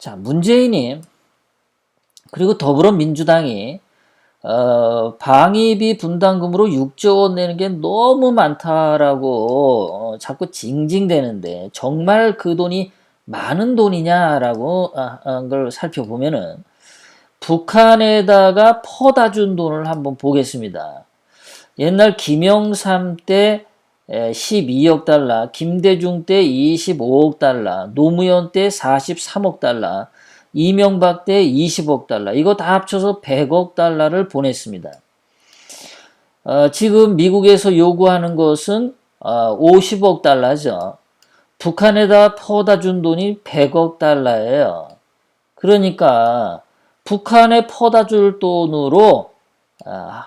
자, 문재인이 그리고 더불어민주당이 방위비 분담금으로 6조 원 내는 게 너무 많다라고 자꾸 징징대는데 정말 그 돈이 많은 돈이냐라고 걸 살펴보면은 북한에다가 퍼다 준 돈을 한번 보겠습니다. 옛날 김영삼 때 12억 달러, 김대중 때 25억 달러, 노무현 때 43억 달러, 이명박 때 20억 달러, 이거 다 합쳐서 100억 달러를 보냈습니다. 지금 미국에서 요구하는 것은 50억 달러죠. 북한에다 퍼다 준 돈이 100억 달러예요. 그러니까 북한에 퍼다 줄 돈으로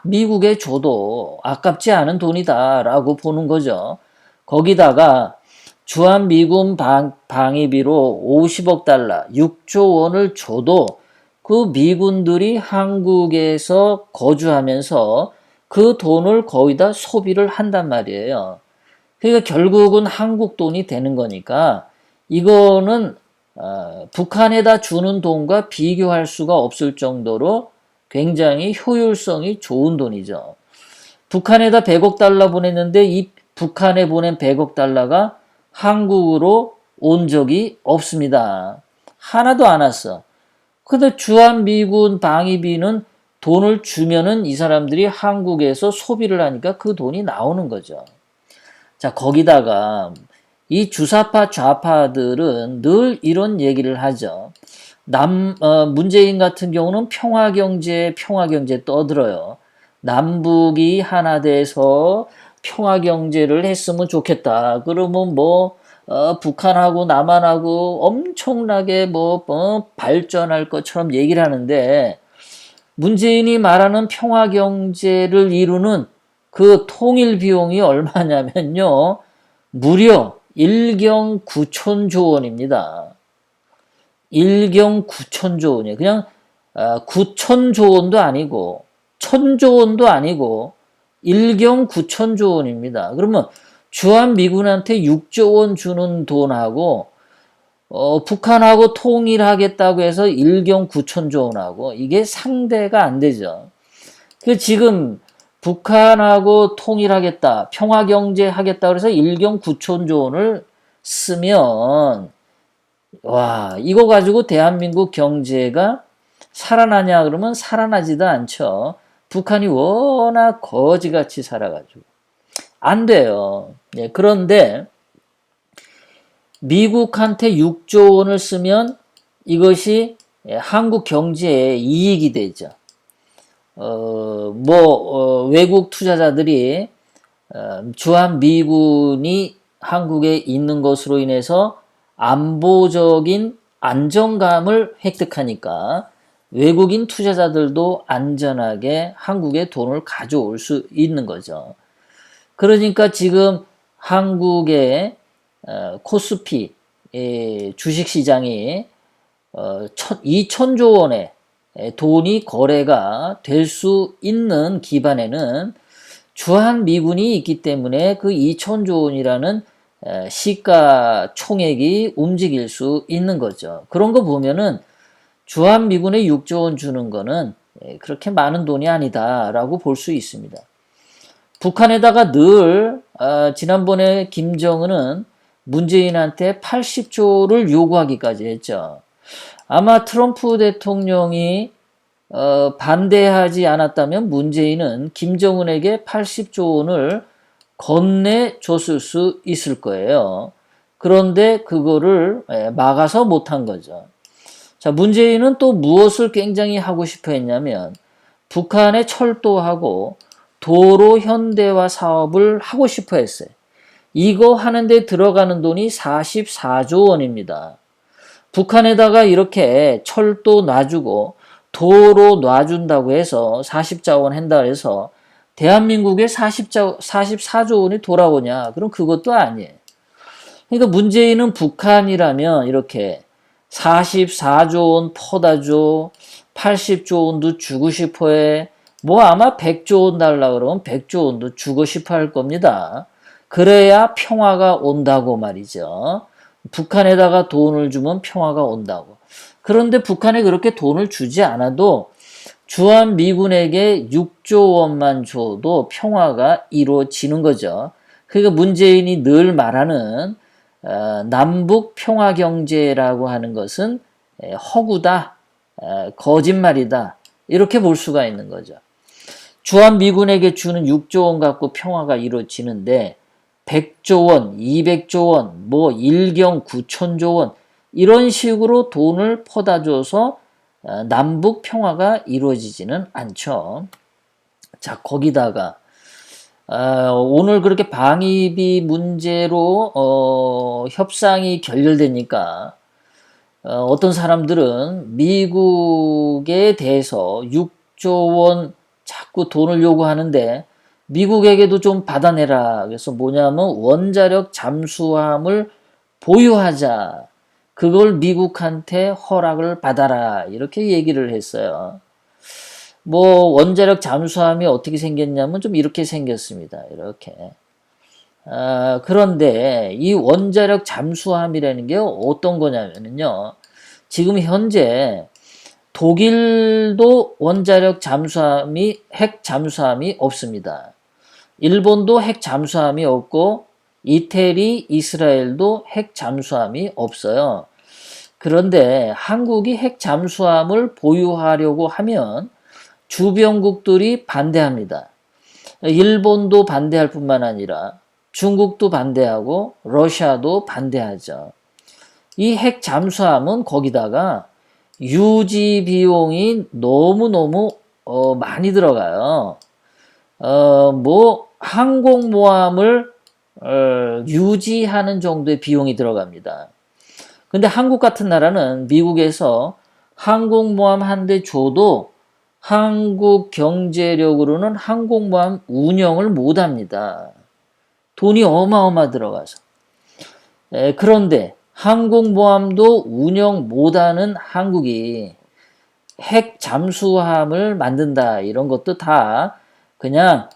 미국에 줘도 아깝지 않은 돈이다라고 보는 거죠. 거기다가 주한미군 방위비로 50억 달러, 6조 원을 줘도 그 미군들이 한국에서 거주하면서 그 돈을 거의 다 소비를 한단 말이에요. 그러니까 결국은 한국 돈이 되는 거니까 이거는 북한에다 주는 돈과 비교할 수가 없을 정도로 굉장히 효율성이 좋은 돈이죠. 북한에다 100억 달러 보냈는데 이 북한에 보낸 100억 달러가 한국으로 온 적이 없습니다. 하나도 안 왔어. 근데 주한미군 방위비는 돈을 주면은 이 사람들이 한국에서 소비를 하니까 그 돈이 나오는 거죠. 자, 거기다가 이 주사파 좌파들은 늘 이런 얘기를 하죠. 문재인 같은 경우는 평화경제 떠들어요. 남북이 하나 돼서 평화경제를 했으면 좋겠다. 그러면 북한하고 남한하고 엄청나게 발전할 것처럼 얘기를 하는데, 문재인이 말하는 평화경제를 이루는 그 통일 비용이 얼마냐면요. 무려 1경 9천조 원입니다. 1경 9천조 원이에요. 그냥 9천조 원도 아니고 1000조 원도 아니고 1경 9천조 원입니다. 그러면 주한미군한테 6조 원 주는 돈하고 북한하고 통일하겠다고 해서 1경 9천조 원하고 이게 상대가 안 되죠. 그 지금 북한하고 통일하겠다, 평화경제 하겠다 그래서 1경 9천조 원을 쓰면 와, 이거 가지고 대한민국 경제가 살아나냐 그러면 살아나지도 않죠. 북한이 워낙 거지같이 살아가지고. 안 돼요. 예, 그런데 미국한테 6조 원을 쓰면 이것이 한국 경제에 이익이 되죠. 외국 투자자들이 주한미군이 한국에 있는 것으로 인해서 안보적인 안정감을 획득하니까 외국인 투자자들도 안전하게 한국에 돈을 가져올 수 있는 거죠. 그러니까 지금 한국의 코스피 주식시장이 2천조 원의 돈이 거래가 될 수 있는 기반에는 주한미군이 있기 때문에 그 2천조 원이라는 시가 총액이 움직일 수 있는 거죠. 그런 거 보면은 주한미군에 6조 원 주는 거는 그렇게 많은 돈이 아니다라고 볼 수 있습니다. 북한에다가 늘 지난번에 김정은은 문재인한테 80조를 요구하기까지 했죠. 아마 트럼프 대통령이 반대하지 않았다면 문재인은 김정은에게 80조 원을 건네줬을 수 있을 거예요. 그런데 그거를 막아서 못한 거죠. 자, 문재인은 또 무엇을 굉장히 하고 싶어 했냐면 북한에 철도하고 도로 현대화 사업을 하고 싶어 했어요. 이거 하는데 들어가는 돈이 44조 원입니다. 북한에다가 이렇게 철도 놔주고 도로 놔준다고 해서 40조 원 한다 해서 대한민국에 44조 원이 돌아오냐? 그럼 그것도 아니에요. 그러니까 문재인은 북한이라면 이렇게 44조 원 퍼다 줘, 80조 원도 주고 싶어 해. 아마 100조 원 달라 그러면 100조 원도 주고 싶어 할 겁니다. 그래야 평화가 온다고 말이죠. 북한에다가 돈을 주면 평화가 온다고. 그런데 북한에 그렇게 돈을 주지 않아도 주한미군에게 6조 원만 줘도 평화가 이루어지는 거죠. 그러니까 문재인이 늘 말하는 남북 평화 경제라고 하는 것은 허구다, 거짓말이다, 이렇게 볼 수가 있는 거죠. 주한미군에게 주는 6조 원 갖고 평화가 이루어지는데 100조 원, 200조 원, 뭐 1경 9천조 원 이런 식으로 돈을 퍼다 줘서 남북 평화가 이루어지지는 않죠. 자, 거기다가 오늘 그렇게 방위비 문제로 협상이 결렬되니까 어떤 사람들은 미국에 대해서 6조 원 자꾸 돈을 요구하는데 미국에게도 좀 받아내라. 그래서 뭐냐면 원자력 잠수함을 보유하자. 그걸 미국한테 허락을 받아라. 이렇게 얘기를 했어요. 뭐 원자력 잠수함이 어떻게 생겼냐면 좀 이렇게 생겼습니다. 이렇게. 그런데 이 원자력 잠수함이라는 게 어떤 거냐면요. 지금 현재 독일도 원자력 잠수함이, 핵 잠수함이 없습니다. 일본도 핵 잠수함이 없고 이태리, 이스라엘도 핵 잠수함이 없어요. 그런데 한국이 핵 잠수함을 보유하려고 하면 주변국들이 반대합니다. 일본도 반대할 뿐만 아니라 중국도 반대하고 러시아도 반대하죠. 이 핵 잠수함은 거기다가 유지 비용이 너무너무 많이 들어가요. 뭐 항공모함을 유지하는 정도의 비용이 들어갑니다. 근데 한국 같은 나라는 미국에서 항공모함 한 대 줘도 한국 경제력으로는 항공모함 운영을 못합니다. 돈이 어마어마 들어가서. 그런데 항공모함도 운영 못하는 한국이 핵 잠수함을 만든다 이런 것도 다 그냥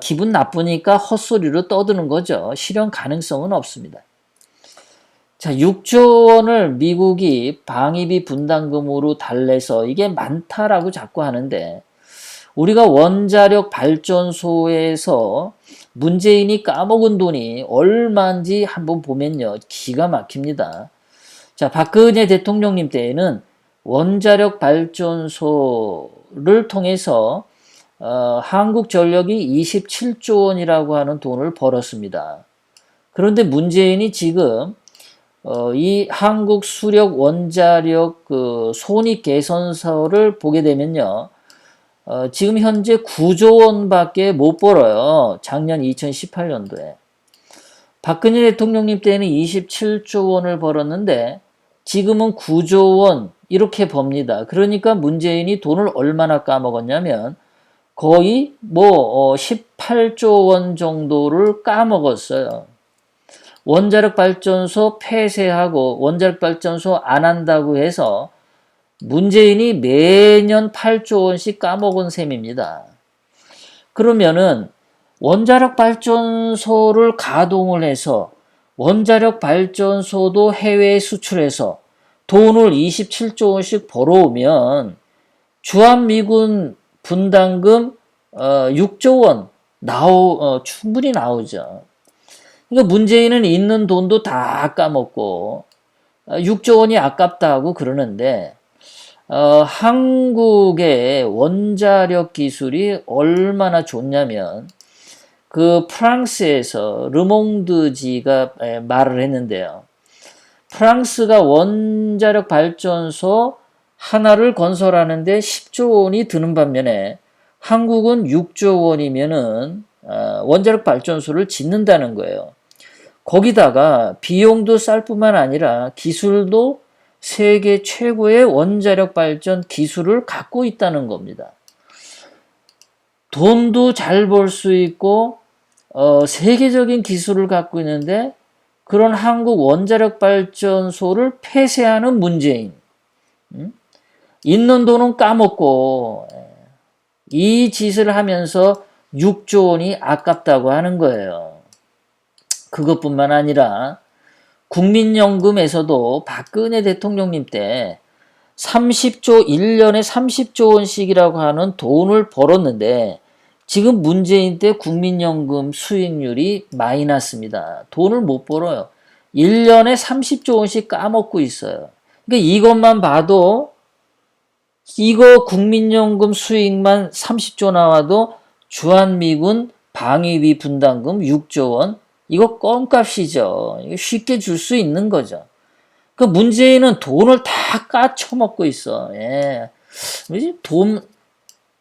기분 나쁘니까 헛소리로 떠드는 거죠. 실현 가능성은 없습니다. 자, 6조 원을 미국이 방위비 분담금으로 달래서 이게 많다라고 자꾸 하는데 우리가 원자력 발전소에서 문재인이 까먹은 돈이 얼마인지 한번 보면요. 기가 막힙니다. 자, 박근혜 대통령님 때에는 원자력 발전소를 통해서 한국전력이 27조 원이라고 하는 돈을 벌었습니다. 그런데 문재인이 지금 이 한국 수력 원자력 그 손익 개선서를 보게 되면요. 지금 현재 9조 원밖에 못 벌어요. 작년 2018년도에. 박근혜 대통령님 때는 27조 원을 벌었는데 지금은 9조 원 이렇게 법니다. 그러니까 문재인이 돈을 얼마나 까먹었냐면 거의 뭐 18조 원 정도를 까먹었어요. 원자력 발전소 폐쇄하고 원자력 발전소 안 한다고 해서 문재인이 매년 8조 원씩 까먹은 셈입니다. 그러면은 원자력 발전소를 가동을 해서 원자력 발전소도 해외에 수출해서 돈을 27조 원씩 벌어오면 주한미군 분담금 6조 원 충분히 나오죠. 그러니까 문재인은 있는 돈도 다 까먹고 6조 원이 아깝다고 그러는데 한국의 원자력 기술이 얼마나 좋냐면 그 프랑스에서 르몽드지가 말을 했는데요. 프랑스가 원자력 발전소 하나를 건설하는데 10조 원이 드는 반면에 한국은 6조 원이면은 원자력 발전소를 짓는다는 거예요. 거기다가 비용도 쌀 뿐만 아니라 기술도 세계 최고의 원자력 발전 기술을 갖고 있다는 겁니다. 돈도 잘 벌 수 있고 세계적인 기술을 갖고 있는데 그런 한국 원자력 발전소를 폐쇄하는 문재인. 있는 돈은 까먹고 이 짓을 하면서 6조 원이 아깝다고 하는 거예요. 그것뿐만 아니라 국민연금에서도 박근혜 대통령님 때 1년에 30조 원씩이라고 하는 돈을 벌었는데 지금 문재인 때 국민연금 수익률이 마이너스입니다. 돈을 못 벌어요. 1년에 30조 원씩 까먹고 있어요. 그러니까 이것만 봐도 이거 국민연금 수익만 30조 나와도 주한미군 방위비 분담금 6조 원 이거 껌값이죠. 이거 쉽게 줄 수 있는 거죠. 그 문재인은 돈을 다 까쳐먹고 있어. 예.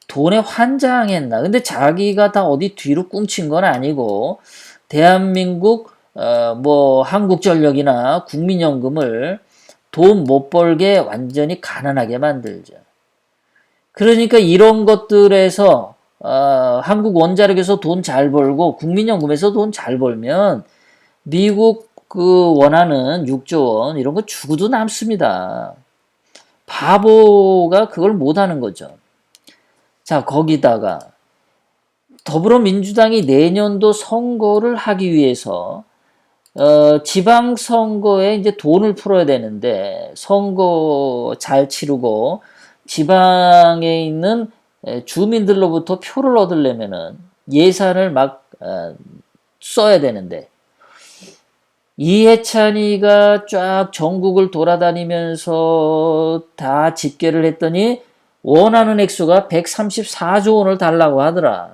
돈에 환장했나. 근데 자기가 다 어디 뒤로 꿍친 건 아니고, 대한민국, 한국전력이나 국민연금을 돈 못 벌게 완전히 가난하게 만들죠. 그러니까 이런 것들에서, 한국 원자력에서 돈 잘 벌고, 국민연금에서 돈 잘 벌면, 미국 그 원하는 6조 원 이런 거 주고도 남습니다. 바보가 그걸 못하는 거죠. 자, 거기다가 더불어민주당이 내년도 선거를 하기 위해서 지방선거에 이제 돈을 풀어야 되는데 선거 잘 치르고 지방에 있는 주민들로부터 표를 얻으려면은 예산을 막 써야 되는데 이해찬이가 쫙 전국을 돌아다니면서 다 집계를 했더니 원하는 액수가 134조 원을 달라고 하더라.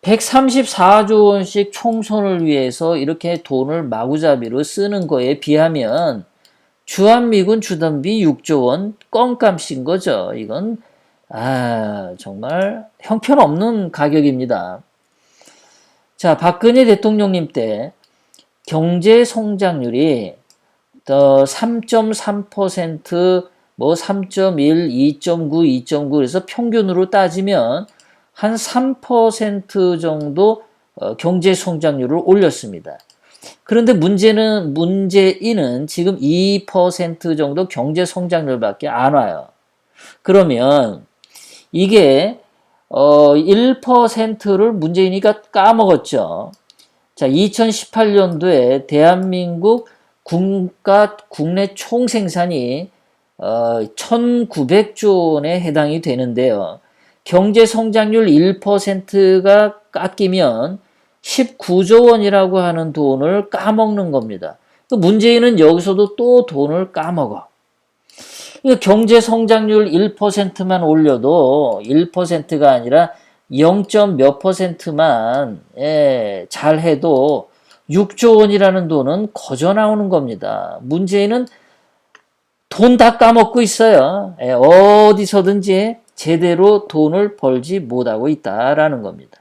134조 원씩 총선을 위해서 이렇게 돈을 마구잡이로 쓰는 거에 비하면 주한미군 주둔비 6조 원 껌값인 거죠. 이건 정말 형편없는 가격입니다. 자, 박근혜 대통령님 때 경제 성장률이 3.3%, 3.1, 2.9, 2.9 그래서 평균으로 따지면 한 3% 정도 경제 성장률을 올렸습니다. 그런데 문재인은 지금 2% 정도 경제 성장률밖에 안 와요. 그러면 이게 1%를 문재인이가 까먹었죠. 자, 2018년도에 대한민국 국내 총생산이 1900조 원에 해당이 되는데요. 경제 성장률 1%가 깎이면 19조 원이라고 하는 돈을 까먹는 겁니다. 문재인은 여기서도 또 돈을 까먹어. 경제 성장률 1%만 올려도 1%가 아니라 0. 몇 %만 잘해도 6조 원이라는 돈은 거저 나오는 겁니다. 문재인은 돈 다 까먹고 있어요. 어디서든지 제대로 돈을 벌지 못하고 있다라는 겁니다.